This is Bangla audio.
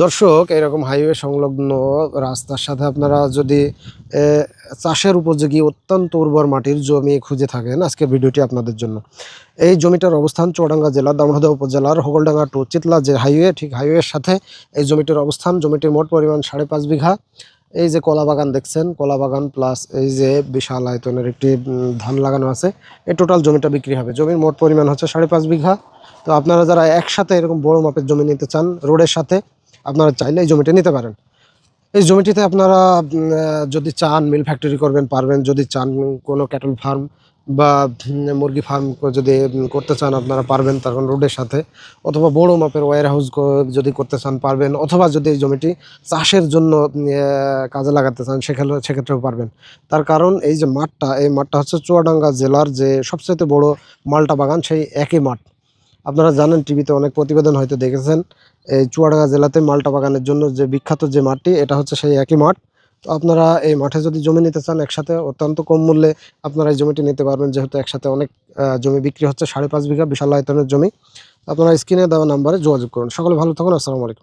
দর্শক, এরকম হাইওয়ে সংলগ্ন রাস্তার সাথে আপনারা যদি চাষের উপযোগী অত্যন্ত উর্বর মাটির জমি খুঁজে থাকেন, আজকের ভিডিওটি আপনাদের জন্য। এই জমিটার অবস্থান চুয়াডাঙ্গা জেলার দামোহদা উপজেলার হোগলডাঙ্গা টু চিতলা যে হাইওয়ে, ঠিক হাইওয়ের সাথে এই জমিটির অবস্থান। জমিটির মোট পরিমাণ 5.5 বিঘা। এই যে কলা বাগান দেখছেন, কলা বাগান প্লাস এই যে বিশাল আয়তনের একটি ধান লাগানো আছে, এই টোটাল জমিটা বিক্রি হবে। জমির মোট পরিমাণ হচ্ছে 5.5 বিঘা। তো আপনারা যারা একসাথে এরকম বড় মাপের জমি নিতে চান রোডের সাথে, আপনারা চাইলে এই জমিটা নিতে পারেন। এই জমিটিতে আপনারা যদি চান মিল ফ্যাক্টরি করবেন পারবেন, যদি চান কোনো ক্যাটল ফার্ম বা মুরগি ফার্ম যদি করতে চান আপনারা পারবেন, তখন রোডের সাথে। অথবা বড় মাপের ওয়্যার হাউস যদি করতে চান পারবেন, অথবা যদি এই জমিটি চাষের জন্য কাজে লাগাতে চান সেক্ষেত্রেও পারবেন। তার কারণ এই যে মাঠটা, এই মাঠটা হচ্ছে চুয়াডাঙ্গা জেলার যে সবচেয়ে বড় মালটা বাগান, সেই একই মাঠ। আপনারা জানেন, টিভিতে অনেক প্রতিবেদন হয়তো দেখেছেন, এই চুয়াডাঙ্গা জেলাতে মালটা বাগানের জন্য যে বিখ্যাত যে মাঠটি, এটা হচ্ছে সেই একই মাঠ। তো আপনারা এই মাঠে যদি জমি নিতে চান একসাথে, অত্যন্ত কম মূল্যে আপনারা এই জমিটি নিতে পারবেন, যেহেতু একসাথে অনেক জমি বিক্রি হচ্ছে। 5.5 বিঘা বিশাল আয়তনের জমি। আপনারা স্ক্রিনে দেওয়া নাম্বারে যোগাযোগ করুন। সকলে ভালো থাকুন। আসসালামু আলাইকুম।